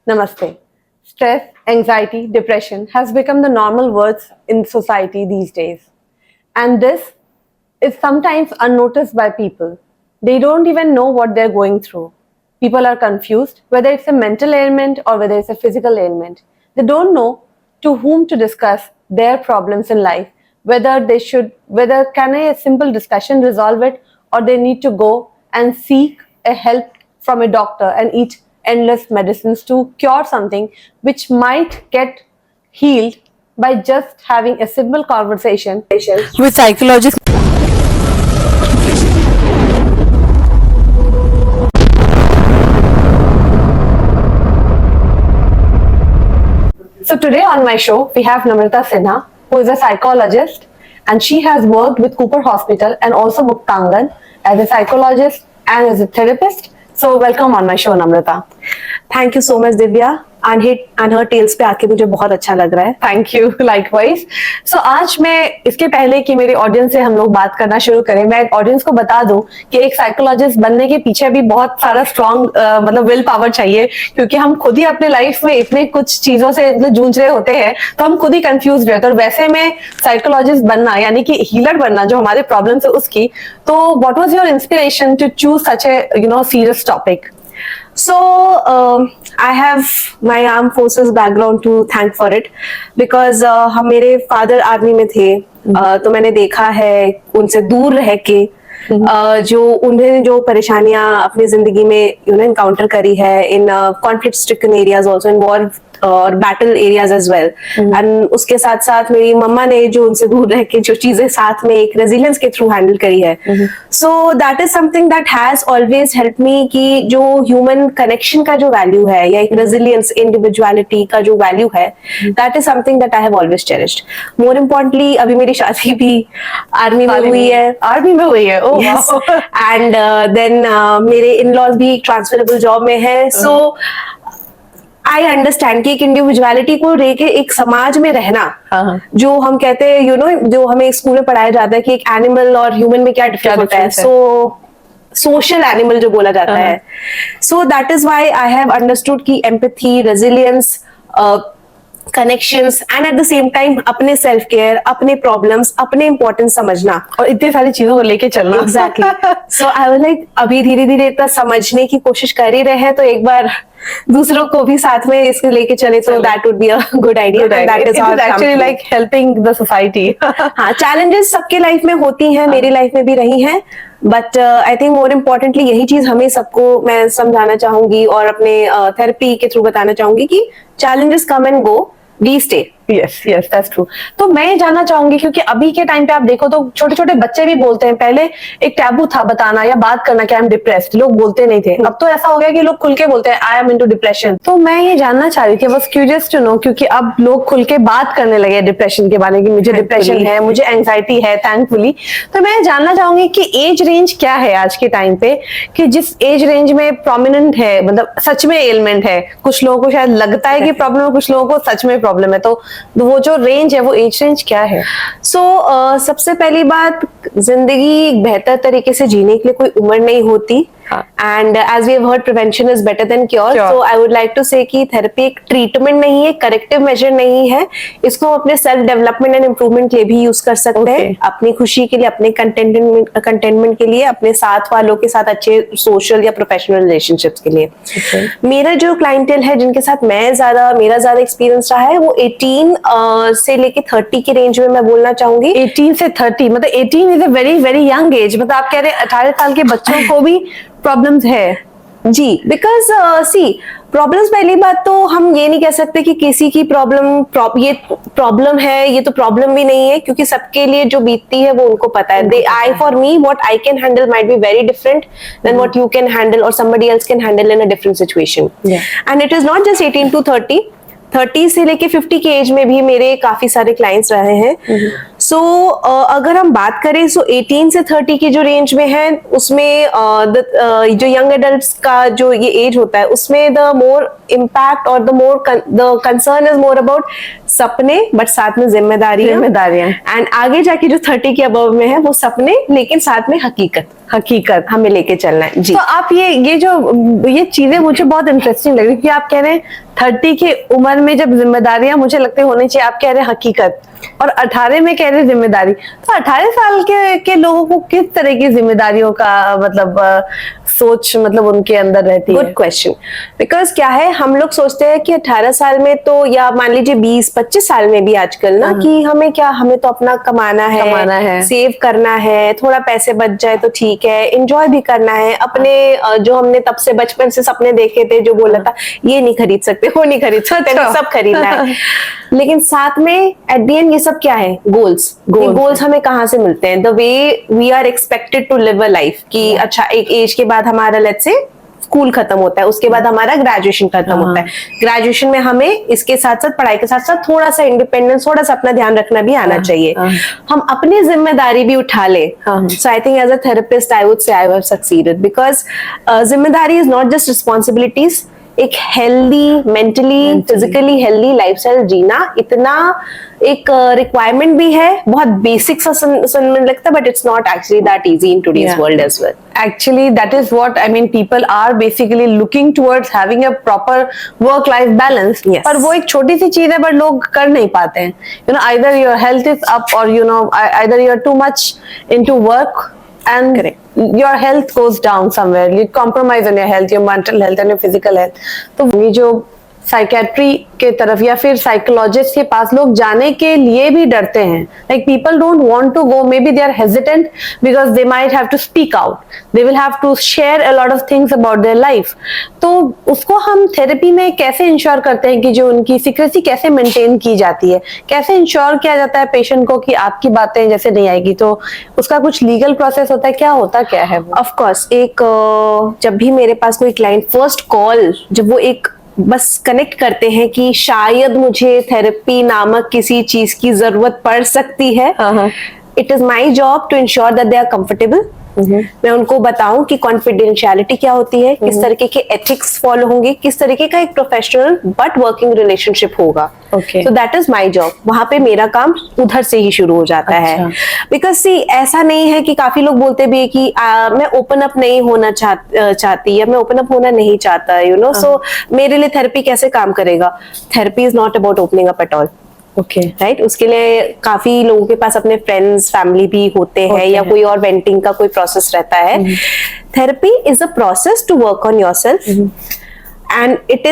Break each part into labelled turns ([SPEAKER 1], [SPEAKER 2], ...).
[SPEAKER 1] Namaste. Stress, anxiety, depression has become the normal words in society these days. And this is sometimes unnoticed by people. They don't even know what they're going through. People are confused whether it's a mental ailment or whether it's a physical ailment. They don't know to whom to discuss their problems in life, whether can a simple discussion resolve it, or they need to go and seek a help from a doctor and eat endless medicines to cure something which might get healed by just having a simple conversation with psychologist. So today on my show, we have Namrata Sinha, who is a psychologist, and she has worked with Cooper Hospital and also Muktangan as a psychologist and as a therapist. So welcome on my show, Namrata.
[SPEAKER 2] Thank you so much Divya and her tales पे आके मुझे बहुत अच्छा लग रहा है.
[SPEAKER 1] Thank you likewise. सो आज मैं इसके पहले कि मेरे ऑडियंस से हम लोग बात करना शुरू करें, मैं ऑडियंस को बता दूं कि एक साइकोलॉजिस्ट बनने के पीछे भी बहुत सारा स्ट्रॉन्ग मतलब विल पावर चाहिए, क्योंकि हम खुद ही अपने लाइफ में इतने कुछ चीजों से जूझ रहे होते हैं तो हम खुद ही कंफ्यूज रहते हैं. और वैसे में साइकोलॉजिस्ट बनना यानी कि हीलर बनना जो हमारे प्रॉब्लम है उसकी, तो what was your inspiration to choose such a serious topic?
[SPEAKER 2] So I have my armed forces background to thank for it because हम मेरे फादर आर्मी में थे. तो मैंने देखा है उनसे दूर रह के जो उन्हें जो परेशानियां अपनी जिंदगी में इनकाउंटर करी है in conflict stricken areas, also involve or battle areas as well. And उसके साथ साथ मेरी मम्मा ने जो उनसे दूर रह के जो चीजें साथ में एक रेजिलियंस के थ्रू हैंडल करी है. So that is something that has always help me कि जो ह्यूमन कनेक्शन का जो वैल्यू है या एक रेजिलियंस इंडिविजुअलिटी का जो वैल्यू है, that is something that I have always cherished. More importantly अभी मेरी शादी भी आर्मी में हुई है. एंड देन मेरे इन लॉज भी ट्रांसफरेबल जॉब में है. सो आई अंडरस्टैंड कि एक इंडिविजुअलिटी को लेके एक समाज में रहना, जो हम कहते हैं जो हमें स्कूल में पढ़ाया जाता है कि एक एनिमल और ह्यूमन में क्या डिफरेंस होता है. सो सोशल एनिमल जो बोला जाता है. So that is why I have understood कि empathy, resilience, connections and at the same time अपने सेल्फ केयर, अपने प्रॉब्लम्स, अपने इंपॉर्टेंस समझना
[SPEAKER 1] और इतनी सारी चीजों को लेके चलना.
[SPEAKER 2] Exactly. So I was like अभी धीरे धीरे इतना समझने की कोशिश कर ही रहे हैं, तो एक बार दूसरों को भी साथ में इसको लेके चले तो that would be a good idea. That is
[SPEAKER 1] actually like helping the society.
[SPEAKER 2] हाँ, चैलेंजेस सबके लाइफ में होती हैं, मेरी लाइफ में भी रही हैं, but I think more importantly यही चीज हमें सबको मैं समझाना चाहूंगी और अपने थेरेपी के थ्रू बताना चाहूंगी कि challenges come and go, we stay.
[SPEAKER 1] Yes yes that's true. तो मैं ये जानना चाहूंगी, क्योंकि अभी के टाइम पे आप देखो तो छोटे छोटे बच्चे भी बोलते हैं. पहले एक टैबू था बताना या बात करना कि आई एम डिप्रेस्ड, लोग बोलते नहीं थे. अब तो ऐसा हो गया कि लोग खुल के बोलते हैं आई एम इनटू डिप्रेशन. तो मैं ये जानना चाह रही थी, बस क्यूरियस टू नो, क्योंकि अब लोग खुल के बात करने लगे डिप्रेशन के बारे में कि मुझे डिप्रेशन है, मुझे एंग्जाइटी है, थैंकफुली. तो मैं जानना चाहूंगी कि एज रेंज क्या है आज के टाइम पे, कि जिस एज रेंज में प्रोमिनेंट है, मतलब सच में एलिमेंट है. कुछ लोगों को शायद लगता है कि प्रॉब्लम है, कुछ लोगों को सच में प्रॉब्लम है. तो वो जो रेंज है, वो एज रेंज क्या है?
[SPEAKER 2] सो सबसे पहली बात, जिंदगी बेहतर तरीके से जीने के लिए कोई उम्र नहीं होती. And as we have heard, prevention is better than cure. So I would like to say कि थेरेपी एक ट्रीटमेंट नहीं है, करेक्टिव मेजर नहीं है. इसको अपने सेल्फ डेवलपमेंट एंड इम्प्रूवमेंट के लिए भी यूज कर सकते हैं, अपनी खुशी के लिए, अपने कंटेनमेंट के लिए, अपने साथ वालों के साथ अच्छे सोशल या प्रोफेशनल रिलेशनशिप्स के लिए. मेरा जो क्लाइंटेल है जिनके साथ मेरा ज्यादा एक्सपीरियंस रहा है, वो 18 से लेके 30 के रेंज में मैं बोलना चाहूंगी.
[SPEAKER 1] 18 से 30 मतलब 18 is a very very young age. मतलब आप कह रहे हैं 18 साल के बच्चों को भी प्रॉब्लम्स है?
[SPEAKER 2] जी, बिकॉज सी प्रॉब्लम्स, पहली बात तो हम ये नहीं कह सकते कि किसी की ये प्रॉब्लम है, ये तो प्रॉब्लम भी नहीं है, क्योंकि सबके लिए जो बीतती है वो उनको पता है. I for me what I can handle might be very different than what you can handle or somebody else can handle in a different situation. And it is not just 18 to 30 से लेके 50 के as में भी मेरे काफी सारे clients रहे हैं. सो अगर हम बात करें, सो 18 से 30 की जो रेंज में है, उसमें जो यंग एडल्ट्स का जो ये एज होता है, उसमें द मोर इम्पैक्ट और the concern is more about सपने, बट साथ में जिम्मेदारियां. एंड आगे जाके जो 30 के अबव में है, वो सपने लेकिन साथ में हकीकत हमें लेके चलना है. जी.
[SPEAKER 1] तो आप ये चीजें मुझे बहुत इंटरेस्टिंग लग रही है कि आप कह रहे हैं 30 की उम्र में जब जिम्मेदारियां मुझे लगता है होनी चाहिए, आप कह रहे हैं हकीकत, और 18 में कह रहे हैं जिम्मेदारी, तो 18 साल के लोगों को किस तरह की जिम्मेदारियों का मतलब सोच मतलब उनके अंदर रहती है?
[SPEAKER 2] Good question. बिकॉज क्या है, हम लोग सोचते हैं कि 18 साल में तो, या मान लीजिए 20-25 साल में भी आजकल ना, कि हमें क्या, हमें तो अपना कमाना है, सेव करना है, थोड़ा पैसे बच जाए तो ठीक है, एंजॉय भी करना है अपने जो हमने तब से बचपन से सपने देखे थे, जो बोला था ये नहीं खरीद सकते, वो नहीं खरीद सकते, सब खरीदना है। लेकिन साथ में एट द एंड ये सब क्या है? गोल्स हमें कहाँ से मिलते हैं? The way we are expected to live a life, कि अच्छा एक एज के बाद हमारा लेट्स से स्कूल खत्म होता है, उसके बाद हमारा ग्रेजुएशन खत्म होता है, ग्रेजुएशन में हमें इसके साथ साथ, पढ़ाई के साथ साथ थोड़ा सा इंडिपेंडेंस, थोड़ा सा अपना ध्यान रखना भी आना चाहिए, हम अपनी जिम्मेदारी भी उठा ले। So I think as a therapist I would say I have succeeded, because जिम्मेदारी इज नॉट जस्ट रिस्पॉन्सिबिलिटीज, एक healthy, mentally physically healthy lifestyle जीना इतना एक रिक्वायरमेंट भी है, बहुत बेसिक सा सुनने में लगता है, but it's not actually that easy in today's world as well.
[SPEAKER 1] Actually, that is what I mean. People are basically looking towards having a proper work-life balance.
[SPEAKER 2] Yes.
[SPEAKER 1] पर वो एक छोटी सी चीज है, पर लोग कर नहीं पाते हैं. You know, either your health is up, or you know, either you're too much into work, and your health goes down somewhere. You compromise on your health, your mental health, and your physical health. तो ये जो psychiatry के तरफ या फिर psychologist के पास लोग जाने के लिए भी डरते हैं. Like people don't want to go, maybe they are hesitant because they might have to speak out, they will have to share a lot of things about their life. तो उसको हम थेरेपी में कैसे ensure करते हैं कि जो उनकी सीक्रेसी कैसे मेंटेन की जाती है, कैसे इंश्योर किया जाता है पेशेंट को कि आपकी बातें जैसे नहीं आएगी, तो उसका कुछ लीगल प्रोसेस होता है, क्या है वो?
[SPEAKER 2] ऑफ कोर्स, एक जब भी मेरे पास कोई क्लाइंट फर्स्ट कॉल, जब वो एक बस कनेक्ट करते हैं कि शायद मुझे थेरेपी नामक किसी चीज की जरूरत पड़ सकती है, it is my job to ensure that they are comfortable. मैं उनको बताऊं कि कॉन्फिडेंशियलिटी क्या होती है, किस तरीके के एथिक्स फॉलो होंगे, किस तरीके का एक प्रोफेशनल बट वर्किंग रिलेशनशिप होगा. सो दैट इज माय जॉब. वहां पे मेरा काम उधर से ही शुरू हो जाता है. बिकॉज सी, ऐसा नहीं है कि काफी लोग बोलते भी है कि मैं ओपन अप नहीं होना चाहती, या मैं ओपन अप होना नहीं चाहता, यू नो. सो मेरे लिए थेरेपी कैसे काम करेगा? Therapy is not about opening up at all. Right, उसके लिए काफी लोगों के पास अपने फ्रेंड्स, फैमिली भी होते हैं, या कोई और वेंटिंग का कोई प्रोसेस रहता है. Therapy is a process to work on yourself, and it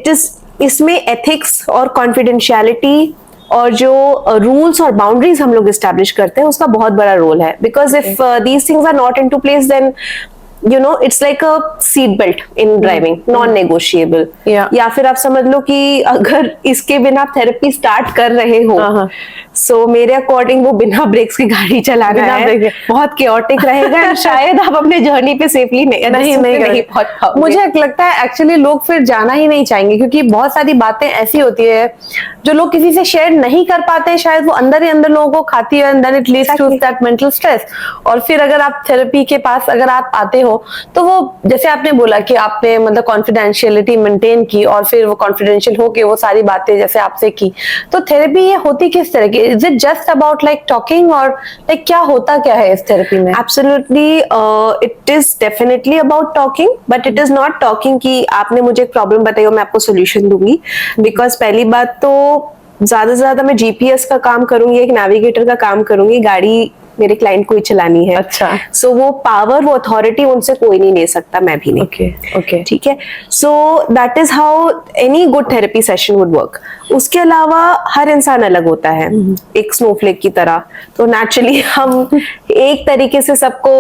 [SPEAKER 2] is इसमें एथिक्स और कॉन्फिडेंशियलिटी और जो रूल्स और बाउंड्रीज हम लोग एस्टैब्लिश करते हैं, उसका बहुत बड़ा रोल है. Because if these things are not into place, then you know, it's like a seat belt in driving, non-negotiable. या फिर आप समझ लो कि अगर इसके बिना आप थेरेपी स्टार्ट कर रहे हो, सो मेरे अकॉर्डिंग वो बिना ब्रेक्स की गाड़ी चलाना है, बहुत chaotic रहेगा, शायद आप अपने जर्नी पे सेफली नहीं पहुंच पाओगे.
[SPEAKER 1] मुझे लगता है एक्चुअली लोग फिर जाना ही नहीं चाहेंगे, क्योंकि बहुत सारी बातें ऐसी होती है जो लोग किसी से शेयर नहीं कर पाते हैं, शायद वो अंदर ही अंदर लोगों को खाती है, and then it leads to that mental stress. और फिर अगर आप थेरेपी के पास अगर आप आते हो, तो वो जैसे आपने बोला कि आपने मतलब कॉन्फिडेंशियलिटी मेंटेन की, और फिर वो कॉन्फिडेंशियल होके वो सारी बातें जैसे आपसे की, तो थेरेपी ये होती किस तरह की? Is it just about like talking, और लाइक क्या होता क्या है इस थेरेपी में?
[SPEAKER 2] Absolutely, it is definitely about talking, but it is not talking कि आपने मुझे एक प्रॉब्लम बताई और मैं आपको सोल्यूशन दूंगी. बिकॉज पहली बात तो ज्यादा से ज्यादा मैं जीपीएस का काम करूंगी, एक नेविगेटर का काम करूंगी, गाड़ी मेरे क्लाइंट को ही चलानी है.
[SPEAKER 1] अच्छा.
[SPEAKER 2] सो वो पावर, वो अथॉरिटी उनसे कोई नहीं ले सकता, मैं भी नहीं.
[SPEAKER 1] ओके,
[SPEAKER 2] ठीक है. So that is how any good therapy session would work. उसके अलावा हर इंसान अलग होता है, एक स्नोफ्लेक की तरह, तो नेचुरली हम एक तरीके से सबको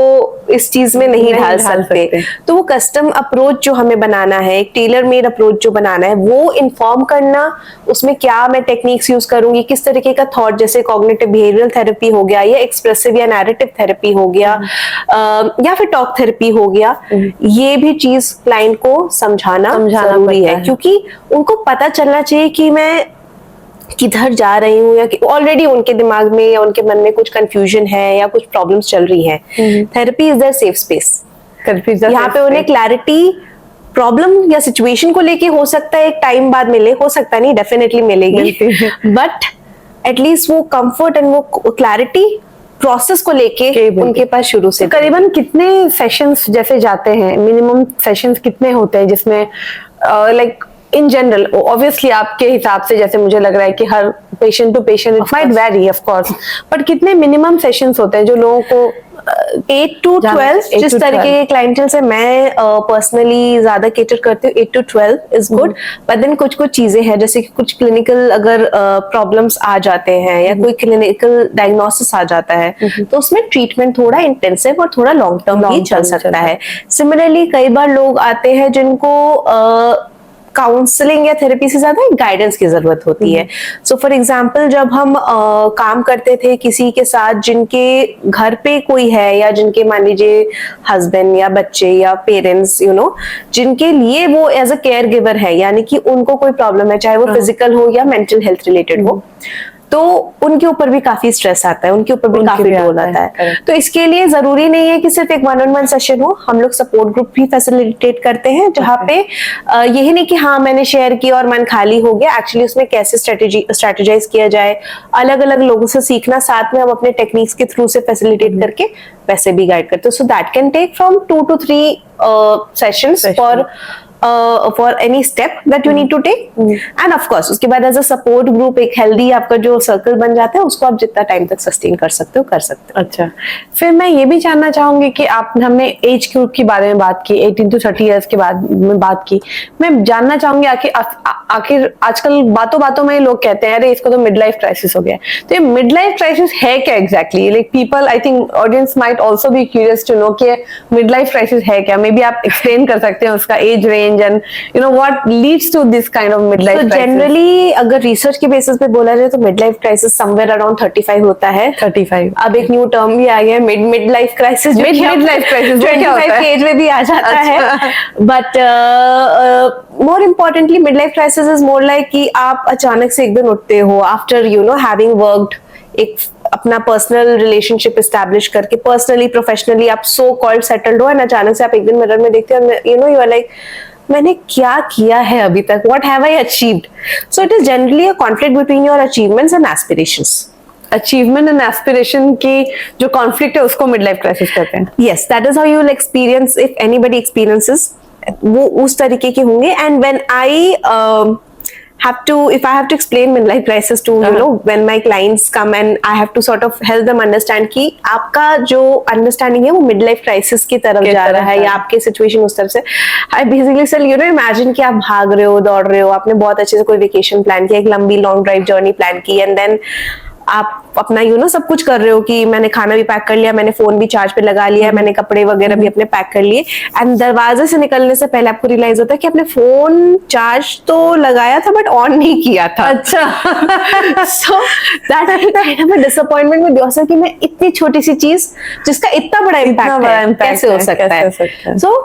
[SPEAKER 2] इस चीज में नहीं ढाल सकते. तो वो कस्टम अप्रोच जो हमें बनाना है, एक टेलर मेड अप्रोच जो बनाना है, वो इन्फॉर्म करना, उसमें क्या मैं टेक्निक्स यूज करूंगी, किस तरीके का थॉट, जैसे कॉग्निटिव बिहेवियरल थेरेपी हो गया, या एक्सप्रेसिव या नैरेटिव थेरेपी हो गया, या फिर टॉक थेरेपी हो गया, ये भी चीज क्लाइंट को समझाना जरूरी है, क्योंकि उनको पता चलना चाहिए कि मैं किधर जा रही हूँ, या ऑलरेडी उनके दिमाग में या उनके मन में कुछ कंफ्यूजन है या कुछ प्रॉब्लम्स चल रही है. Therapy is their safe space. यहाँ पे उन्हें क्लैरिटी, प्रॉब्लम या सिचुएशन को लेके हो सकता है एक टाइम बाद मिले, हो सकता नहीं, डेफिनेटली मिलेगी, बट एटलीस्ट वो कंफर्ट एंड वो क्लैरिटी प्रोसेस को लेके उनके पास शुरू से.
[SPEAKER 1] करीबन कितने सेशंस जैसे जाते हैं, मिनिमम सेशंस कितने होते हैं जिसमें लाइक इन जनरल ऑब्वियसली आपके हिसाब से जैसे मुझे लग रहा है कि हर patient to patient it might very of course, but कितने मिनिमम सेशंस होते हैं जो लोगों को
[SPEAKER 2] 8 to 12 जिस तरीके के क्लाइंटल से मैं पर्सनली ज्यादा केटर करती हूँ, 8 to 12 is good. But then कुछ कुछ चीजें हैं जैसे कि कुछ क्लिनिकल अगर प्रॉब्लम्स आ जाते हैं या कोई क्लिनिकल डायग्नोसिस आ जाता है तो उसमें ट्रीटमेंट थोड़ा इंटेंसिव और थोड़ा लॉन्ग टर्म भी चल सकता है। सिमिलरली कई बार लोग आते हैं जिनको काउंसलिंग या थेरेपी से ज्यादा गाइडेंस की जरूरत होती है। सो फॉर एग्जांपल जब हम काम करते थे किसी के साथ जिनके घर पे कोई है या जिनके मान लीजिए हस्बैंड या बच्चे या पेरेंट्स जिनके लिए वो एज अ केयर गिवर है, यानी कि उनको कोई प्रॉब्लम है चाहे वो फिजिकल हो या मेंटल हेल्थ रिलेटेड हो, तो उनके ऊपर भी काफी स्ट्रेस आता है, उनके ऊपर भी काफी लोड आता है। तो इसके लिए जरूरी नहीं है कि सिर्फ एक 1-on-1 सेशन हो, हम लोग सपोर्ट ग्रुप भी फैसिलिटेट करते हैं जहाँ पे यही नहीं कि हाँ मैंने शेयर किया और मन खाली हो गया, एक्चुअली उसमें कैसे स्ट्रेटेजाइज किया जाए, अलग अलग लोगों से सीखना, साथ में हम अपने टेक्निक्स के थ्रू से फैसिलिटेट करके वैसे भी गाइड करते हैं। So that can take from 2 to 3 sessions for any step that you need to take, and of course उसके बाद एज अ सपोर्ट ग्रुप एक हेल्दी आपका जो सर्कल बन जाता है उसको आप जितना टाइम तक सस्टेन कर सकते हो।
[SPEAKER 1] अच्छा, फिर मैं ये भी जानना चाहूंगी कि हमने एज ग्रुप के बारे में बात की, 18 to 30 इयर्स के बाद में बात की, मैं जानना चाहूंगी आखिर आजकल बातों बातों में लोग कहते हैं अरे इसको तो मिड लाइफ क्राइसिस हो गया, तो ये मिड लाइफ क्राइसिस है क्या exactly? Like people, I think audience might also be curious to know कि मिड लाइफ क्राइसिस है क्या। मे बी आप एक्सप्लेन कर सकते हैं उसका age range and what leads to this kind of midlife crisis?
[SPEAKER 2] Generally अगर रिसर्च के बेसिस पे बोला जाए तो mid life crisis somewhere around 35 होता है।
[SPEAKER 1] 35।
[SPEAKER 2] अब एक न्यू टर्म भी आ गया mid life crisis,
[SPEAKER 1] mid life crisis
[SPEAKER 2] 25 के एज में भी आ जाता है। But more importantly mid life crisis is more like कि आप अचानक से एक दिन उठते हो आफ्टर हैविंग वर्कड, एक अपना पर्सनल रिलेशनशिप एस्टैब्लिश करके पर्सनली प्रोफेशनली आप सो कॉल्ड सेटल्ड हो, एंड अचानक से आप एक दिन मिरर में देखते हो यू आर लाइक मैंने क्या किया है अभी तक, what have I achieved? So it is generally a conflict between your achievements and aspirations.
[SPEAKER 1] Achievement and aspiration की जो कॉन्फ्लिक्ट है उसको मिड लाइफ क्राइसिस कहते हैं।
[SPEAKER 2] Yes, that is how you will experience if anybody experiences, वो उस तरीके के होंगे। And when I if I have to explain midlife crisis to when my clients come and I have to sort of help them understand कि आपका जो understanding है वो midlife crisis की तरफ जा रहा है या आपके situation उस तरफ से। I basically say imagine कि आप भाग रहे हो, दौड़ रहे हो, आपने बहुत अच्छे से कोई vacation plan किया, एक लंबी long drive journey plan की, and then आप अपना सब कुछ कर रहे हो कि मैंने खाना भी पैक कर लिया, मैंने फोन भी चार्ज पे लगा लिया, मैंने कपड़े वगैरह भी अपने पैक कर लिए, एंड दरवाजे से निकलने से पहले आपको रियलाइज होता है कि आपने फोन चार्ज तो लगाया था बट ऑन नहीं किया था।
[SPEAKER 1] अच्छा।
[SPEAKER 2] So that I kind of a disappointment with yourself कि मैं इतनी छोटी सी चीज जिसका इतना बड़ा इम्पैक्ट कैसे हो सकता है। सो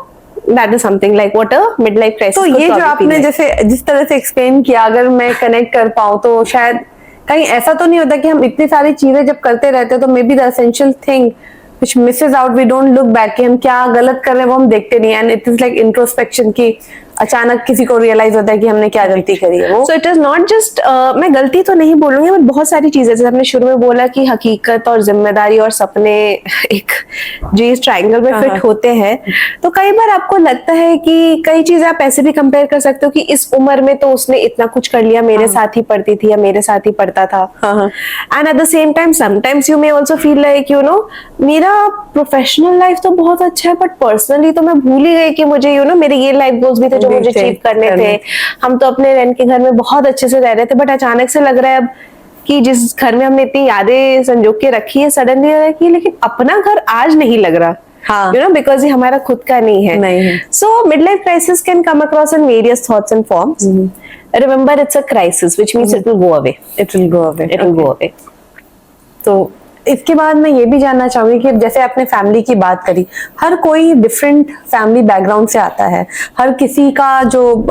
[SPEAKER 2] that is something like what a midlife crisis।
[SPEAKER 1] तो ये जो आपने जैसे जिस तरह से एक्सप्लेन किया, अगर मैं कनेक्ट कर पाऊँ तो शायद कहीं ऐसा तो नहीं होता कि हम इतनी सारी चीजें जब करते रहते हैं तो may be the essential thing which misses out, we don't look back कि हम क्या गलत कर रहे हैं वो हम देखते नहीं, and it is like introspection की अचानक किसी को रियलाइज होता है कि हमने क्या गलती करी है वो।
[SPEAKER 2] So it is not just, मैं गलती तो नहीं बोलूंगी बट बहुत सारी चीजें, जैसे हमने शुरू में बोला कि हकीकत और जिम्मेदारी और सपने एक जो इस ट्रायंगल में फिट होते हैं, तो कई बार आपको लगता है कि कई चीजें आप ऐसे भी कंपेयर कर सकते हो कि इस उम्र में तो उसने इतना कुछ कर लिया, मेरे साथ ही पढ़ती थी या मेरे साथ ही पढ़ता था, and at the same time sometimes you may also feel like मेरा प्रोफेशनल लाइफ तो बहुत अच्छा है बट पर्सनली तो मैं भूल ही गई कि मुझे मेरे ये लाइफ गोल्स भी थे जो मुझे अचीव करने थे। हम तो अपने रेंट के घर में बहुत अच्छे से रह रहे थे बट अचानक से लग रहा है अब कि जिस घर में हमने इतनी यादें संजो के रखी है सडनली लग रहा है कि लेकिन अपना घर आज नहीं लग रहा, बिकॉज ये हमारा खुद का नहीं है। So mid life crisis can come across in various thoughts and forms. Remember it's a crisis which means it will go away, it will go away.
[SPEAKER 1] तो इसके बाद मैं ये भी जानना चाहूंगी कि जैसे आपने फैमिली की बात करी, हर कोई डिफरेंट फैमिली बैकग्राउंड से आता है, हर किसी का जो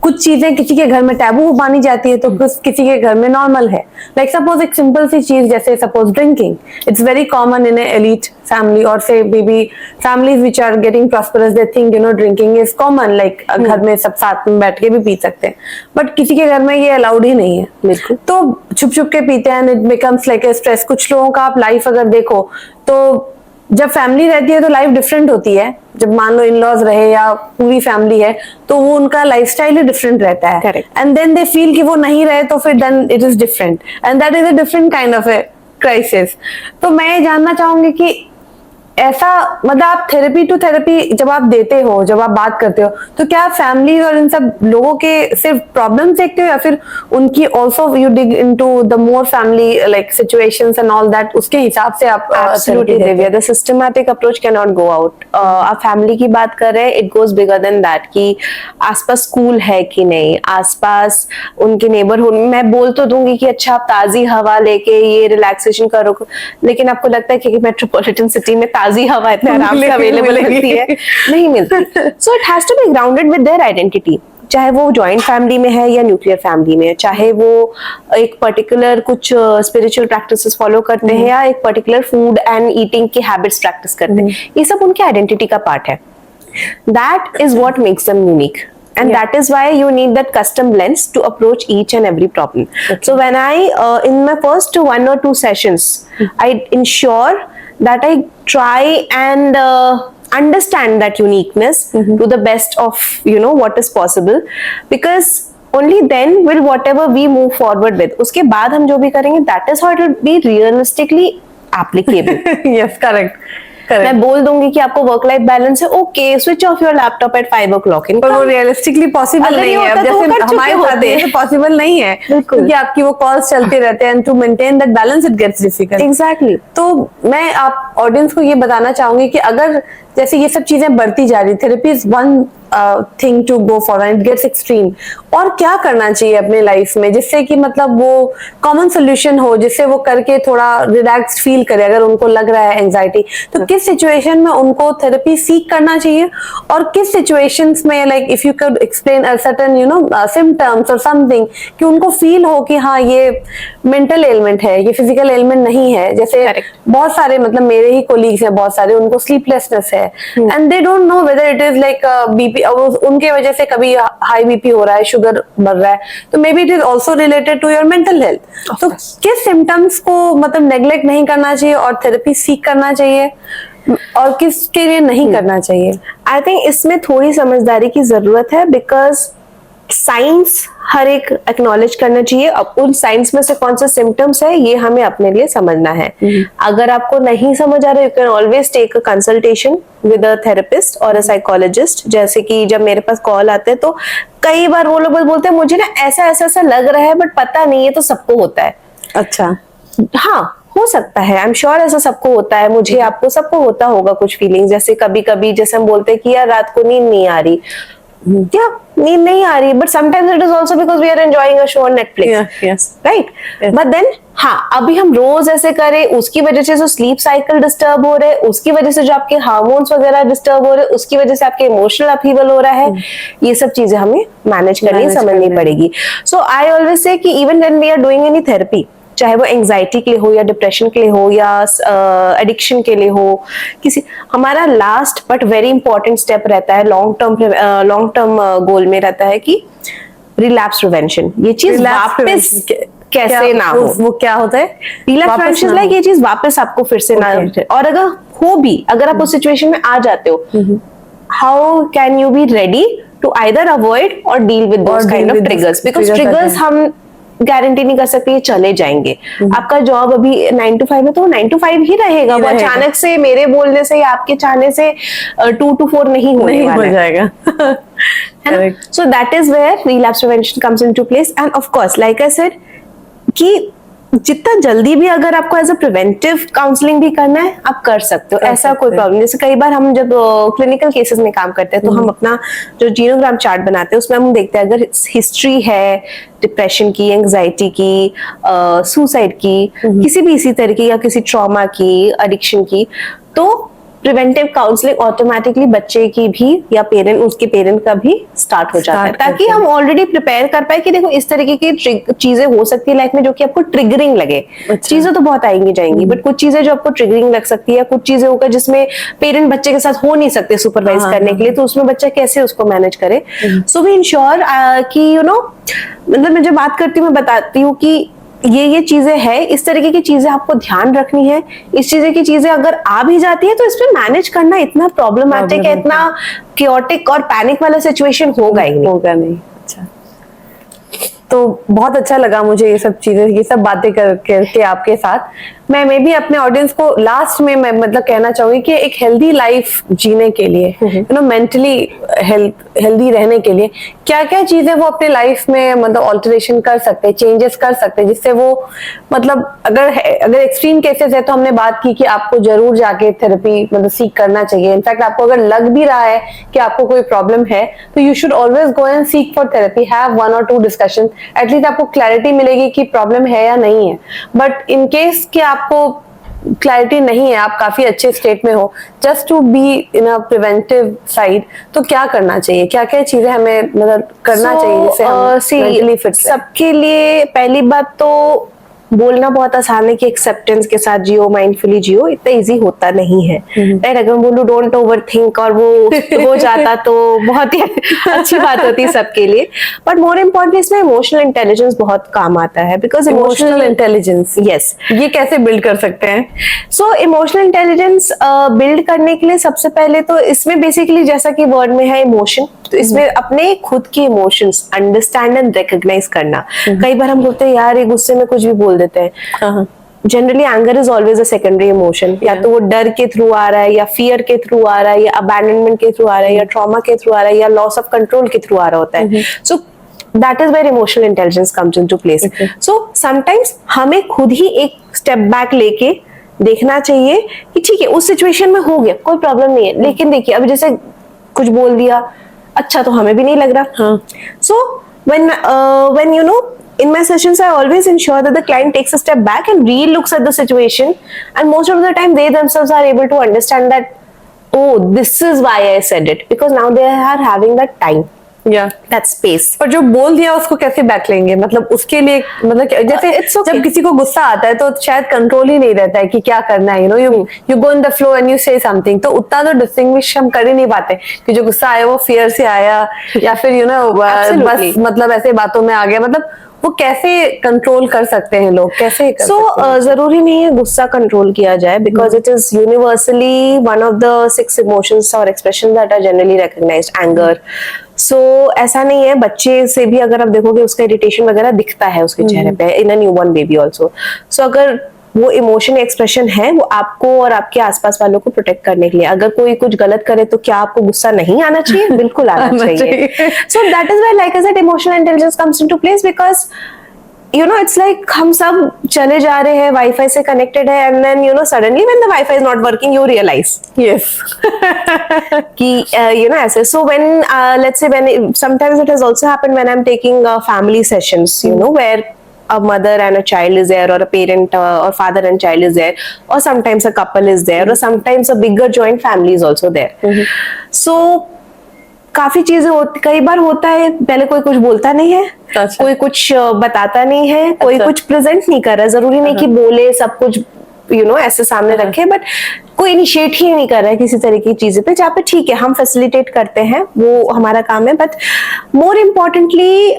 [SPEAKER 1] कुछ चीजें किसी के घर में टैबू मानी जाती है तो किसी के घर में नॉर्मल है। लाइक सपोज एक सिंपल सी चीज जैसे suppose drinking, it's very common in elite family और say baby families which are getting prosperous, they think drinking is common, like घर में सब साथ में बैठ के भी पी सकते हैं, बट किसी के घर में ये अलाउड ही नहीं है, बिल्कुल, तो छुप छुप के पीते हैं, it becomes like a stress. कुछ लोगों का आप लाइफ अगर देखो तो जब फैमिली रहती है तो लाइफ डिफरेंट होती है। जब मान लो इन लॉज रहे या पूरी फैमिली है तो वो उनका लाइफस्टाइल ही डिफरेंट रहता है।
[SPEAKER 2] Correct.
[SPEAKER 1] And then they feel कि वो नहीं रहे तो फिर then it is different and that is a different kind of a crisis. तो मैं ये जानना चाहूंगी कि ऐसा मतलब आप थेरेपी टू थेरेपी जब आप देते हो, जब आप बात करते हो, तो क्या फैमिली और इन सब लोगों के सिर्फ प्रॉब्लम्स देखते हो या फिर उनकी also you dig into the more family like situations and all that, उसके हिसाब से आप
[SPEAKER 2] Absolutely, Divya. The systematic approach cannot go out. आप फैमिली की बात कर रहे हैं, it goes bigger than that कि आसपास स्कूल है कि नहीं, आसपास उनके नेबरहुड। मैं बोल तो दूंगी कि अच्छा आप ताजी हवा लेके ये रिलैक्सेशन करो, लेकिन आपको लगता है कि मेट्रोपॉलिटन सिटी में ताजी हवा इतने आराम से अवेलेबल होती है? नहीं मिलती। So it has to be grounded with their identity, चाहे वो जॉइंट फैमिली में है या न्यूक्लियर फैमिली में है, चाहे वो एक पर्टिकुलर कुछ स्पिरिचुअल प्रैक्टिसेस फॉलो करते हैं या एक पर्टिकुलर फूड एंड ईटिंग की हैबिट्स प्रैक्टिस करते हैं, ये सब उनके आइडेंटिटी का पार्ट है। That is what makes them unique, and that is why you need that custom lens to approach each and every problem. So when I in my first 1 or 2 sessions, I ensure that I try and understand that uniqueness to the best of what is possible, because only then will whatever we move forward with, उसके बाद हम जो भी करेंगे, that is how it will be realistically applicable.
[SPEAKER 1] yes, correct.
[SPEAKER 2] मैं बोल दूंगी कि आपको वर्क लाइफ बैलेंस है, okay switch off your laptop at 5 o'clock,
[SPEAKER 1] पर वो रियलिस्टिकली पॉसिबल नहीं है। अब जैसे हमारे साथ ये पॉसिबल नहीं है क्योंकि आपकी वो कॉल्स चलते रहते हैं, to maintain that balance it gets difficult.
[SPEAKER 2] Exactly.
[SPEAKER 1] तो मैं आप ऑडियंस को ये बताना चाहूंगी कि अगर जैसे ये सब चीजें बढ़ती जा रही, therapy is one thing to go for and it gets extreme, और क्या करना चाहिए अपने लाइफ में जिससे कि मतलब वो कॉमन सोल्यूशन हो, जिससे वो करके थोड़ा रिलैक्स फील करे अगर उनको लग रहा है एंजाइटी, तो किस सिचुएशन में उनको थेरेपी सीख करना चाहिए और किस सिचुएशंस में, like if you can explain a certain symptoms और समथिंग कि उनको फील हो कि हाँ ये मेंटल एलिमेंट है, ये फिजिकल एलिमेंट नहीं है। जैसे बहुत सारे मतलब मेरे ही कोलीग्स हैं, बहुत सारे उनको स्लीपलेसनेस है and they don't know whether it is like BP, उनके वजह से कभी हाई बीपी हो रहा है, शुगर बढ़ रहा है, तो maybe it is also related to your mental health. तो किस सिम्टम्स को मतलब नेग्लेक्ट नहीं करना चाहिए और थेरेपी सीख करना चाहिए और किसके लिए नहीं करना चाहिए?
[SPEAKER 2] आई थिंक इसमें थोड़ी समझदारी की जरूरत है, बिकॉज साइंस हर एक एक्नॉलेज करना चाहिए। अब उन साइंस में से कौन से सिम्टम्स है ये हमें अपने लिए समझना है। अगर आपको नहीं समझ आ रहा, you can always take a consultation with a therapist और अ साइकोलॉजिस्ट। जैसे कि जब मेरे पास कॉल आते हैं तो कई बार वो लोग बोलते हैं मुझे ना ऐसा ऐसा ऐसा लग रहा है बट पता नहीं है, तो सबको होता है।
[SPEAKER 1] अच्छा,
[SPEAKER 2] हाँ हो सकता है, आई एम श्योर ऐसा सबको होता है, मुझे आपको सबको होता होगा कुछ फीलिंग्स। जैसे कभी कभी जैसे हम बोलते हैं कि यार रात को नींद नहीं आ रही, क्या नींद नहीं आ रही, but sometimes it is also because we are enjoying a show on Netflix, right? But then हाँ, अभी हम रोज ऐसे करें, उसकी वजह से जो स्लीप साइकिल डिस्टर्ब हो रहे हैं, उसकी वजह से जो आपके हार्मोन्स वगैरह डिस्टर्ब हो रहे हैं, उसकी वजह से आपके इमोशनल अपहीवल हो रहा है, ये सब चीजें हमें मैनेज करनी समझनी पड़ेगी। सो आई ऑलवेज से कि even when we are doing any therapy, चाहे वो एंजाइटी के लिए हो या डिप्रेशन के लिए हो या एडिक्शन के लिए हो, किसी, हमारा last but very important step रहता है लॉन्ग टर्म गोल में रहता है कि रिलैप्स प्रिवेंशन। ये चीज वापस कैसे ना हो।
[SPEAKER 1] वो क्या होता है?
[SPEAKER 2] रिलैप्स प्रिवेंशन लाइक ये चीज वापस आपको फिर से ना हो। और अगर हो भी, अगर आप उस सिचुएशन में आ जाते हो, how can you be ready to either avoid or deal with those kind of triggers, because triggers हम गारंटी नहीं कर सकते ये चले जाएंगे। आपका जॉब अभी 9 to 5 है तो 9 to 5 ही रहेगा, वो अचानक से मेरे बोलने से या आपके चाहने से 2 to 4 नहीं होने वाला
[SPEAKER 1] हो जाएगा।
[SPEAKER 2] है ना? So that is where relapse prevention comes into place, and of course like I said कि जितना जल्दी भी अगर आपको एज अ प्रिवेंटिव काउंसलिंग भी करना है आप कर सकते हो, ऐसा कोई प्रॉब्लम। जैसे कई बार हम जब क्लिनिकल केसेस में काम करते हैं तो हम अपना जो जीनोग्राम चार्ट बनाते हैं उसमें हम देखते हैं अगर हिस्ट्री है डिप्रेशन की, एंजाइटी की, सुसाइड की, किसी भी इसी तरीके या किसी ट्रॉमा की, एडिक्शन की, तो प्रिवेंटिव काउंसलिंग ऑटोमेटिकली बच्चे की भी या उसके पेरेंट का भी स्टार्ट हो जाता है, ताकि हम ऑलरेडी प्रिपेयर कर पाए कि देखो इस तरीके की चीजें हो सकती है लाइफ में जो कि आपको ट्रिगरिंग लगे। चीजें तो बहुत आएंगी जाएंगी, बट कुछ चीजें जो आपको ट्रिगरिंग लग सकती है, कुछ चीजें होगा जिसमें पेरेंट बच्चे के साथ हो नहीं सकते सुपरवाइज करने के लिए, तो उसमें बच्चा कैसे उसको मैनेज करे। सो वी इंश्योर कि मतलब मैं जब बात करती हूँ मैं बताती हूँ कि ये चीजें है, इस तरीके की चीजें आपको ध्यान रखनी है। इस चीजें की चीजें अगर आ भी जाती है तो इसमें मैनेज करना इतना प्रॉब्लमेटिक है, इतना क्योटिक और पैनिक वाला सिचुएशन होगा ही नहीं।
[SPEAKER 1] होगा नहीं। अच्छा, तो बहुत अच्छा लगा मुझे ये सब चीजें, ये सब बातें करके आपके साथ। मैं भी अपने ऑडियंस को लास्ट में मैं मतलब कहना चाहूंगी कि एक हेल्दी लाइफ जीने के लिए, मेंटली हेल्दी रहने के लिए क्या क्या चीजें वो अपने लाइफ में मतलब ऑल्टरेशन कर सकते हैं, चेंजेस कर सकते हैं, जिससे वो मतलब अगर एक्सट्रीम केसेस है तो हमने बात की कि आपको जरूर जाके थेरेपी मतलब सीख करना चाहिए। इनफैक्ट आपको अगर लग भी रहा है कि आपको कोई प्रॉब्लम है तो you should always go and seek for therapy, have 1 or 2 discussion, at least आपको क्लैरिटी मिलेगी कि प्रॉब्लम है या नहीं है। बट इन केस कि आपको क्लैरिटी नहीं है, आप काफी अच्छे स्टेट में हो, just to be in a preventive side, तो क्या करना चाहिए, क्या क्या चीजें हमें मतलब करना चाहिए जिससे हम मेंटली फिट रहें?
[SPEAKER 2] सबके लिए पहली बात तो बोलना बहुत आसान है कि एक्सेप्टेंस के साथ जियो, माइंडफुली जियो, इतना इजी होता नहीं है, राइट? अगर मैं बोलूं डोंट ओवरथिंक और वो हो जाता तो बहुत ही अच्छी बात होती है सबके लिए। बट मोर इम्पोर्टेंटली इसमें इमोशनल इंटेलिजेंस बहुत काम आता है, बिकॉज
[SPEAKER 1] इमोशनल इंटेलिजेंस,
[SPEAKER 2] यस,
[SPEAKER 1] ये कैसे बिल्ड कर सकते हैं?
[SPEAKER 2] सो इमोशनल इंटेलिजेंस बिल्ड करने के लिए सबसे पहले तो इसमें बेसिकली जैसा कि वर्ड में है इमोशन, तो इसमें अपने खुद के इमोशंस अंडरस्टैंड एंड रिकॉग्नाइज करना। कई बार हम बोलते हैं यार ये गुस्से में कुछ भी बोल देते हैं। Generally anger is always a secondary emotion, या तो वो डर के थ्रू आ रहा है, या फियर के थ्रू आ रहा है, या अबैंडनमेंट के थ्रू आ रहा है, या ट्रॉमा के थ्रू आ रहा है, या लॉस ऑफ कंट्रोल के थ्रू आ रहा होता है। So that is where emotional intelligence comes into place. So sometimes हमें खुद ही एक स्टेप बैक लेके देखना चाहिए कि ठीक है उस सिचुएशन में हो गया, कोई प्रॉब्लम नहीं है, लेकिन देखिए अब जैसे कुछ बोल दिया, अच्छा तो हमें भी नहीं लग रहा। So when you know in my sessions I always ensure that the client takes a step back and re-looks at the situation, and most of the time they themselves are able to understand that oh this is why I said it, because now they are having that time, that space.
[SPEAKER 1] पर जो बोल दिया उसको कैसे back लेंगे, मतलब उसके लिए मतलब जैसे
[SPEAKER 2] okay.
[SPEAKER 1] जब किसी को गुस्सा आता है तो शायद कंट्रोल ही नहीं रहता है कि क्या करना है, you go in the flow and you से समथिंग, तो उतना तो डिस्टिंग्विश हम कर ही नहीं पाते कि जो गुस्सा आया वो फियर से आया या फिर बस मतलब ऐसे बातों में आ गया, मतलब वो कैसे कंट्रोल कर सकते हैं लोग, कैसे कर सकते हैं?
[SPEAKER 2] जरूरी नहीं है गुस्सा कंट्रोल किया जाए, because it is universally one of the 6 emotions or expression that are generally recognised, anger. So ऐसा नहीं है, बच्चे से भी अगर आप देखोगे उसका इरिटेशन वगैरह दिखता है उसके चेहरे पे, इन अ न्यूबॉर्न बेबी आल्सो। सो अगर वो इमोशन एक्सप्रेशन है वो आपको और आपके आसपास वालों को प्रोटेक्ट करने के लिए, अगर कोई कुछ गलत करे तो क्या आपको गुस्सा नहीं आना चाहिए? बिल्कुल आना चाहिए। सो that is why like I said emotional intelligence comes into place, because you know it's like हम सब चले जा रहे हैं, वाईफाई से कनेक्टेड है, and then you know suddenly when the wifi is not working you realise
[SPEAKER 1] yes
[SPEAKER 2] कि you know ऐसे। So when let's say when sometimes it has also happened when I am taking family sessions, you know, where a mother and a child is there, or a parent or father and child is there, or sometimes a couple is there, or sometimes a bigger joint family is also there. So काफी चीजें कई बार होता है, पहले कोई कुछ बोलता नहीं है, कोई कुछ बताता नहीं है, कोई कुछ प्रेजेंट नहीं कर रहा, जरूरी नहीं कि बोले सब कुछ यू नो ऐसे सामने रखे, बट कोई इनिशिएट ही नहीं कर रहा है किसी तरीके की चीजें पे, जहाँ पे ठीक है हम फैसिलिटेट करते हैं, वो हमारा काम है। बट मोर इम्पोर्टेंटली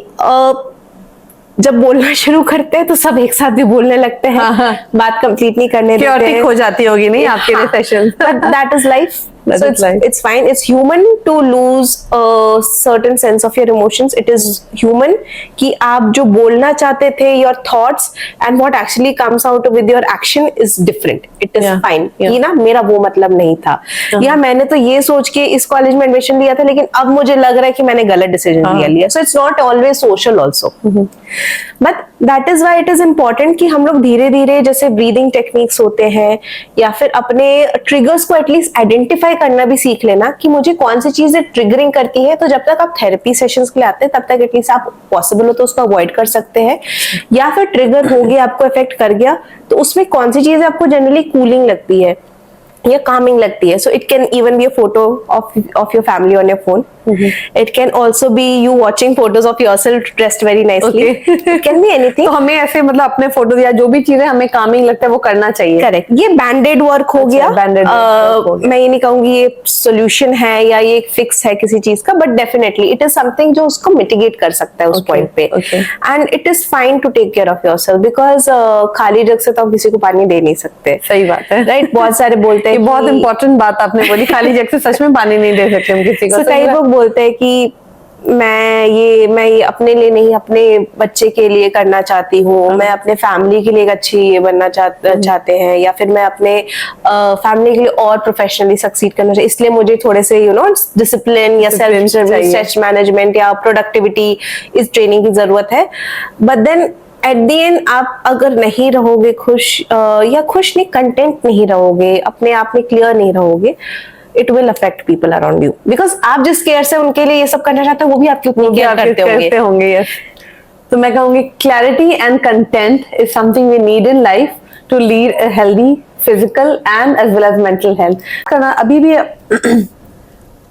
[SPEAKER 2] जब बोलना शुरू करते हैं तो सब एक साथ भी बोलने लगते हैं, बात कंप्लीट नहीं करने देते हैं,
[SPEAKER 1] हो जाती होगी नहीं आपके लिए session,
[SPEAKER 2] but that is life. So it's fine. It's human to lose a certain sense of your emotions. It is human कि आप जो बोलना चाहते थे, your thoughts and what actually comes out with your action is different. It is fine. कि ना मेरा वो मतलब नहीं था, या मैंने तो ये सोच के इस कॉलेज में एडमिशन लिया था लेकिन अब मुझे लग रहा है कि मैंने गलत डिसीजन लिया। So it's not always social also. But that is why it is important कि हम लोग धीरे धीरे जैसे ब्रीदिंग टेक्निक्स होते हैं, या फिर अपने ट्रिगर्स को एटलीस्ट आइडेंटिफाई करना भी सीख लेना कि मुझे कौन सी चीजें ट्रिगरिंग करती है। तो जब तक आप थेरेपी सेशंस के लिए आते हैं तब तक एटलीस्ट आप पॉसिबल हो तो उसको अवॉइड कर सकते हैं, या फिर ट्रिगर हो गया, आपको इफेक्ट कर गया, तो उसमें कौन सी चीजें आपको जनरली कूलिंग लगती है, या calming लगती है. So it can even be a photo of your family on your phone. It can also be you watching photos of yourself dressed very nicely. It can be anything.
[SPEAKER 1] तो हमें ऐसे मतलब अपने फोटोज या जो भी चीजें हमें कामिंग लगता है वो करना चाहिए.
[SPEAKER 2] करेक्ट. ये बैंडेड वर्क हो गया.
[SPEAKER 1] banded work हो गया.
[SPEAKER 2] मैं ये नहीं कहूंगी ये सोल्यूशन है या ये फिक्स है किसी चीज का, but definitely it is something जो उसको मिटिगेट कर सकता है उस पॉइंट पे. And it is fine to take care of yourself, because खाली जग से तो हम किसी को पानी दे नहीं सकते.
[SPEAKER 1] सही बात है.
[SPEAKER 2] राइट. बहुत सारे बोलते हैं
[SPEAKER 1] बहुत इंपॉर्टेंट बात आपने बोली, खाली जग से सच में पानी नहीं दे सकते हम किसी को.
[SPEAKER 2] कई लोग बोलते हैं कि मैं ये अपने लिए नहीं, अपने बच्चे के लिए करना चाहती हूँ, मैं अपने फैमिली के लिए एक अच्छी ये बनना चाहते हैं, या फिर मैं अपने फैमिली के लिए और प्रोफेशनली सक्सीड करना चाहिए, इसलिए मुझे थोड़े से डिसिप्लिन या सेल्फ स्ट्रेस मैनेजमेंट या प्रोडक्टिविटी इस ट्रेनिंग की जरूरत है. But then at the end आप अगर नहीं रहोगे खुश, या खुश नहीं, कंटेंट नहीं रहोगे, अपने आप में क्लियर नहीं रहोगे, it will affect people around you, because आप जिस केयर से उनके लिए ये सब करना चाहते हैं वो भी आपकी उतनी केयर करते होंगे.
[SPEAKER 1] Yes. तो मैं कहूंगी clarity and content is something we need in life to lead a healthy physical and as well as mental health. करना अभी भी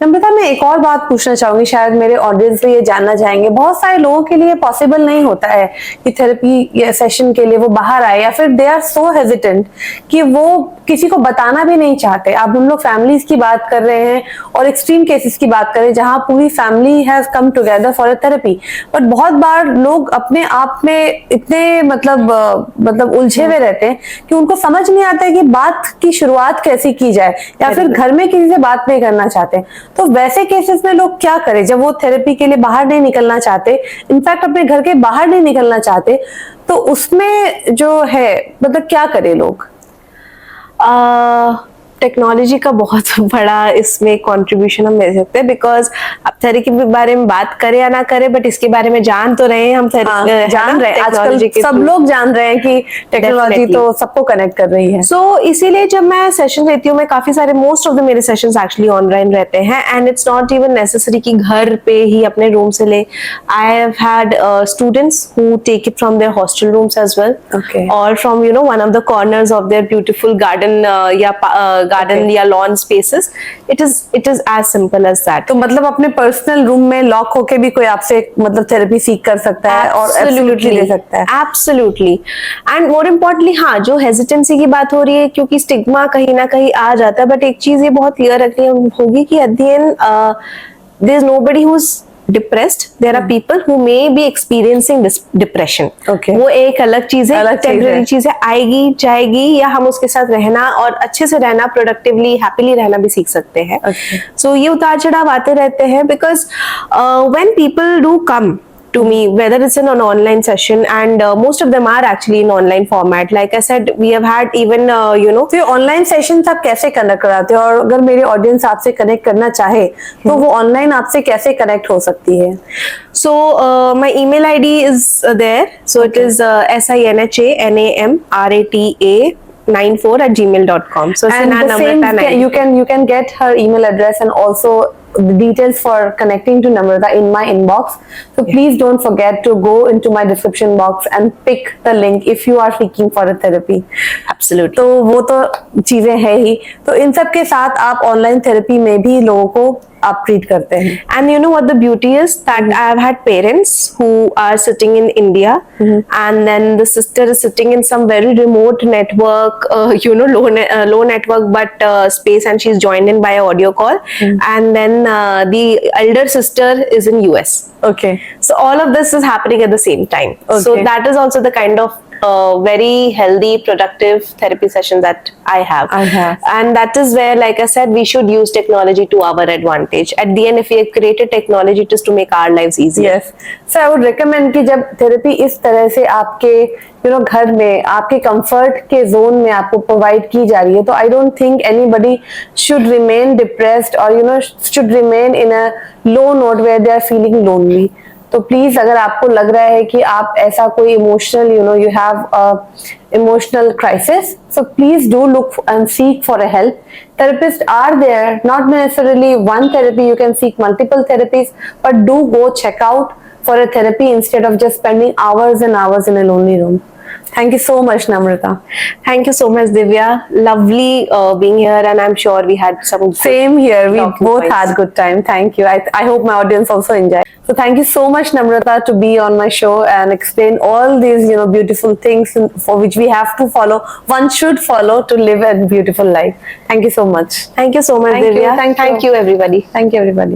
[SPEAKER 1] नम्रता, मैं एक और बात पूछना चाहूंगी, शायद मेरे ऑडियंस भी ये जानना चाहेंगे. बहुत सारे लोगों के लिए पॉसिबल नहीं होता है कि थेरेपी या सेशन के लिए वो बाहर आए, या फिर दे आर सो हेजिटेंट कि वो किसी को बताना भी नहीं चाहते. अब हम लोग फैमिलीज की बात कर रहे हैं और एक्सट्रीम केसेस की बात कर रहे हैं जहां पूरी family has come together for a therapy, but बहुत बार लोग अपने आप में इतने मतलब उलझे हुए रहते हैं कि उनको समझ नहीं आता है कि बात की शुरुआत कैसे की जाए, या फिर घर में किसी से बात नहीं करना चाहते. तो वैसे केसेस में लोग क्या करें जब वो थेरेपी के लिए बाहर नहीं निकलना चाहते, इनफैक्ट अपने घर के बाहर नहीं निकलना चाहते, तो उसमें जो है मतलब क्या करें लोग?
[SPEAKER 2] टेक्नोलॉजी का बहुत बड़ा इसमें कंट्रीब्यूशन हम ले सकते हैं, बिकॉज अब थेरेपी के बारे में बात करें या ना करें, बट इसके बारे में जान तो रहे हैं हम.
[SPEAKER 1] जान रहे हैं, आजकल सब लोग जान रहे हैं कि टेक्नोलॉजी तो सबको कनेक्ट कर रही है.
[SPEAKER 2] सो इसीलिए जब मैं सेशन लेती हूँ, मैं काफी सारे मोस्ट ऑफ द मेरे सेशंस एक्चुअली ऑनलाइन रहते हैं, and it's not even necessary कि घर पे ही अपने रूम से ले. I have had students who take it from their hostel rooms as well, or from one of the corners of their beautiful garden या गार्डन या lawn spaces. It is as simple as that.
[SPEAKER 1] तो मतलब अपने personal room में lock होके भी कोई आपसे मतलब थेरेपी सीख कर सकता है और एब्सोल्युटली ले सकता है.
[SPEAKER 2] एब्सोल्युटली. एंड मोर इम्पोर्टेंटली, हाँ, जो हेजिटेंसी की बात हो रही है, क्योंकि स्टिग्मा कहीं ना कहीं आ जाता है, बट एक चीज ये बहुत क्लियर रखनी होगी कि at the end there is nobody who is depressed. There are people who may be experiencing this depression.
[SPEAKER 1] Okay.
[SPEAKER 2] वो एक अलग चीज है, टेम्पररी चीज है, आएगी जाएगी, या हम उसके साथ रहना और अच्छे से रहना, प्रोडक्टिवली हैप्पीली रहना भी सीख सकते हैं. So ये उतार चढ़ाव आते रहते हैं, because when people do come to me, whether it's in an online session, and most of them are actually in online format. Like I said, we have had even
[SPEAKER 1] तो ये ऑनलाइन सेशंस आप कैसे connect कराते हो, और अगर मेरी audience आपसे कनेक्ट करना चाहे तो वो ऑनलाइन आपसे कैसे कनेक्ट हो सकती है?
[SPEAKER 2] So my email ID is there. So it is sinamrata94@gmail.com. So
[SPEAKER 1] and the same, you can get her email address and also the details for connecting to Namrata in my inbox. So please don't forget to go into my description box and pick the link if you are seeking for a therapy.
[SPEAKER 2] Absolutely.
[SPEAKER 1] तो वो तो चीजें हैं ही. तो इन सब के साथ आप ऑनलाइन थेरेपी में भी लोगों को आप ट्रीट करते हैं.
[SPEAKER 2] And you know what the beauty is, that I have had parents who are sitting in India, and then the sister is sitting in some very remote network, low network but space, and she's joined in by a audio call, and then the elder sister is in US.
[SPEAKER 1] Okay.
[SPEAKER 2] So all of this is happening at the same time.
[SPEAKER 1] Okay.
[SPEAKER 2] So that is also the kind of very healthy, productive therapy session that I have. And that is where, like I said, we should use technology to our advantage. At the end, if we have created technology, it is to make our lives easier.
[SPEAKER 1] Yes. So I would recommend कि जब therapy इस तरह से आपके घर में आपके comfort के जोन में आपको प्रोवाइड की जा रही है, तो I don't think anybody should remain depressed or should remain in a low note where they are feeling lonely. तो प्लीज, अगर आपको लग रहा है कि आप ऐसा कोई emotional you have emotional crisis, so please do look and seek for a help. Therapists are there, not necessarily one therapy, you can seek multiple therapies, but do go check out for a therapy instead of just spending hours and hours in a lonely room. Thank you so much, Namrata.
[SPEAKER 2] Thank you so much, Divya. Lovely being here, and I'm sure we had some
[SPEAKER 1] Same here. We
[SPEAKER 2] talking
[SPEAKER 1] both
[SPEAKER 2] points.
[SPEAKER 1] had good time. Thank you. I hope my audience also enjoyed. So thank you so much, Namrata, to be on my show and explain all these, beautiful things for which we have to follow. One should follow to live a beautiful life. Thank you so much.
[SPEAKER 2] Thank you so much,
[SPEAKER 1] Thank you,
[SPEAKER 2] Divya.
[SPEAKER 1] thank you.
[SPEAKER 2] Thank you, everybody.
[SPEAKER 1] Thank you, everybody.